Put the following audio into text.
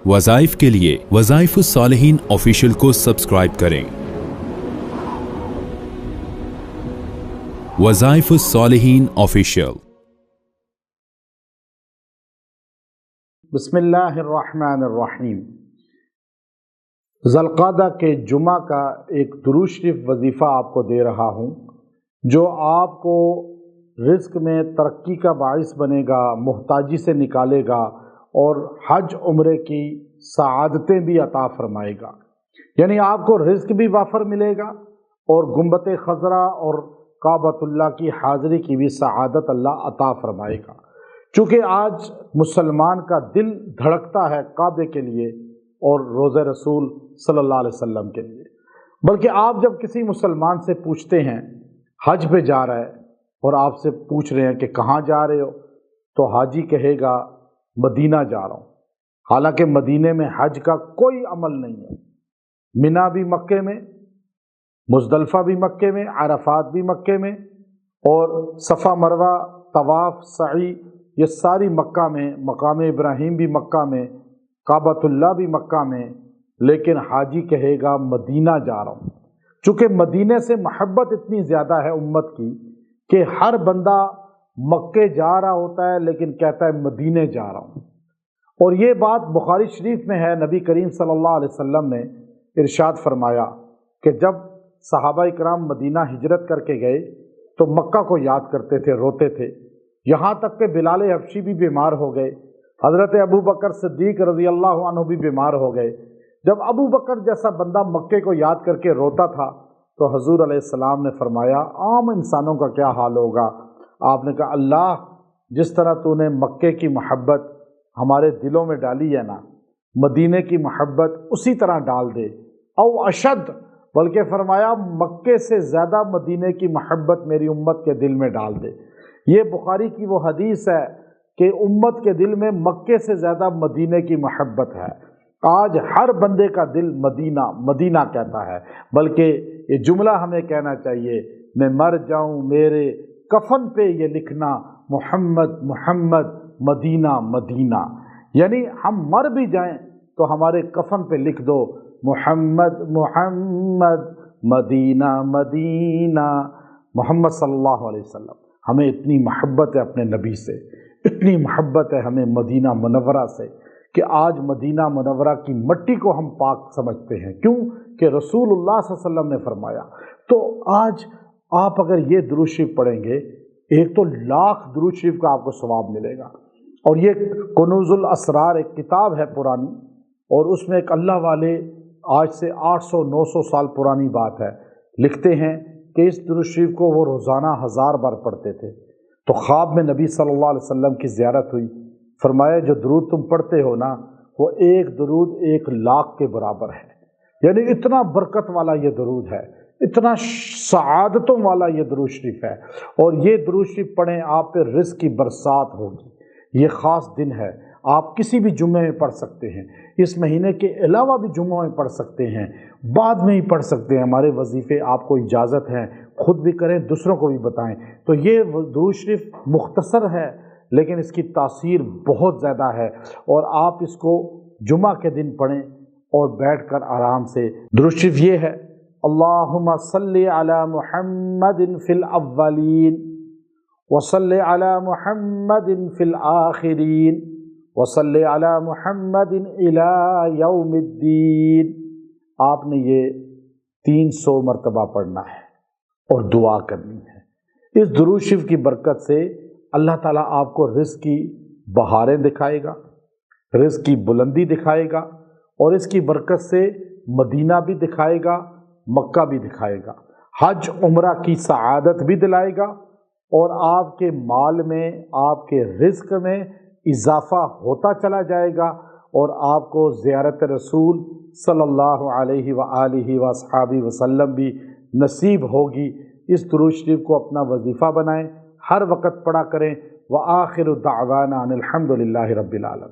वज़ाइफ के लिए वज़ाइफुस्सालिहीन ऑफिशियल को सब्सक्राइब करें। वज़ाइफुस्सालिहीन ऑफिशियल। बिस्मिल्लाहिर्रहमानिर्रहीम। ज़ुल्क़ादा के जुमा का एक दुरूद शरीफ वजीफ़ा आपको दे रहा हूँ, जो आपको रिज़्क़ में तरक्की का बाइस बनेगा, मुहताजी से निकालेगा और हज उम्रे की सआदतें भी अता फरमाएगा। यानी आपको रिज़्क़ भी वाफर मिलेगा और गुंबत खज़रा और काबतुल्लाह की हाज़री की भी सआदत अल्लाह अता फरमाएगा। चूँकि आज मुसलमान का दिल धड़कता है काबे के लिए और रोज़े रसूल सल्लल्लाहु अलैहि वसल्लम के लिए, बल्कि आप जब किसी मुसलमान से पूछते हैं हज पे जा रहा है और आपसे पूछ रहे हैं कि कहाँ जा रहे हो, तो हाजी कहेगा मदीना जा रहा हूँ। हालांकि मदीने में हज का कोई अमल नहीं है। मिना भी मक्के में, मुज़दलिफ़ा भी मक्के में, अरफात भी मक्के में और सफ़ा मरवा तवाफ़ सई ये सारी मक्का में, मकाम इब्राहीम भी मक्का में, काबतुल्लाह भी मक्का में, लेकिन हाजी कहेगा मदीना जा रहा हूँ। चूँकि मदीने से महब्बत इतनी ज़्यादा है उम्मत की कि हर बंदा मक्के जा रहा होता है लेकिन कहता है मदीने जा रहा हूँ। और ये बात बुखारी शरीफ में है, नबी करीम सल्लल्लाहु अलैहि वसल्लम ने इरशाद फरमाया कि जब सहाबा इकराम मदीना हिजरत करके गए तो मक्का को याद करते थे, रोते थे, यहाँ तक कि बिलाल हबशी भी बीमार हो गए, हज़रत अबू बकर सिद्दीक़ रज़ी अल्लाह अन्हु भी बीमार हो गए। जब अबू बकर जैसा बंदा मक्के को याद करके रोता था तो हजूर अलैहिस्सलाम ने फरमाया आम इंसानों का क्या हाल होगा। आपने कहा अल्लाह, जिस तरह तूने मक्के की मोहब्बत हमारे दिलों में डाली है ना, मदीने की मोहब्बत उसी तरह डाल दे। औ अशद, बल्कि फरमाया मक्के से ज़्यादा मदीने की मोहब्बत मेरी उम्मत के दिल में डाल दे। ये बुखारी की वो हदीस है कि उम्मत के दिल में मक्के से ज़्यादा मदीने की मोहब्बत है। आज हर बंदे का दिल मदीना मदीना कहता है, बल्कि ये जुमला हमें कहना चाहिए, मैं मर जाऊं मेरे कफन पे ये लिखना मोहम्मद मोहम्मद मदीना मदीना। यानी हम मर भी जाएं तो हमारे कफन पे लिख दो मोहम्मद मोहम्मद मदीना मदीना। मोहम्मद सल्लल्लाहु अलैहि वसल्लम, हमें इतनी मोहब्बत है अपने नबी से, इतनी मोहब्बत है हमें मदीना मुनव्वरा से कि आज मदीना मुनव्वरा की मट्टी को हम पाक समझते हैं। क्यों कि रसूलुल्लाह सल्लल्लाहु अलैहि वसल्लम ने फरमाया। तो आज आप अगर ये दुरूद शरीफ पढ़ेंगे, एक तो लाख दुरूद शरीफ का आपको सवाब मिलेगा। और ये कुनूजुल असरार एक किताब है पुरानी, और उसमें एक अल्लाह वाले आज से 800-900 साल पुरानी बात है, लिखते हैं कि इस दुरूद शरीफ को वो रोज़ाना 1000 बार पढ़ते थे। तो ख्वाब में नबी सल्लल्लाहु अलैहि वसल्लम की ज़ियारत हुई, फरमाया जो दुरूद तुम पढ़ते हो ना, वो एक दुरूद 1 लाख के बराबर है। यानी इतना बरकत वाला ये दुरूद है, इतना सआदतों वाला ये दुरूद शरीफ है। और ये दुरूद शरीफ पढ़ें, आप पे रिज़्क़ की बरसात होगी। ये ख़ास दिन है, आप किसी भी जुम्मे में पढ़ सकते हैं, इस महीने के अलावा भी जुम्मों में पढ़ सकते हैं, बाद में ही पढ़ सकते हैं। हमारे वजीफ़े आपको इजाज़त है, खुद भी करें, दूसरों को भी बताएं। तो ये दुरूद शरीफ मुख्तसर है लेकिन इसकी तासीर बहुत ज़्यादा है, और आप इसको जुमा के दिन पढ़ें और बैठकर आराम से। दुरूद शरीफ ये है, अल्लाहुम्मा सल्ली अला मुहम्मदिन फिल अव्वलीन व सल्ली अला मुहम्मदिन फिल आखिरीन व सल्ली अला मुहम्मदिन इला यौमिद्दीन। आपने ये 300 मरतबा पढ़ना है और दुआ करनी है। इस दुरूद शरीफ की बरकत से अल्लाह ताला आपको रिज़्क़ की बहारें दिखाएगा, रिज़्क़ की बुलंदी दिखाएगा, और इसकी बरकत से मदीना भी दिखाएगा, मक्का भी दिखाएगा, हज उम्रा की सआदत भी दिलाएगा, और आपके माल में, आपके रिज़्क़ में इजाफ़ा होता चला जाएगा, और आपको ज़ियारत रसूल सल्लल्लाहु अलैहि व आलिहि व अस्हाबी वसल्लम भी नसीब होगी। इस दुरूद शरीफ को अपना वजीफ़ा बनाएं, हर वक़्त पढ़ा करें। व आखिरु दावाना अनिल हम्दुलिल्लाहि रब्बिल आलमीन।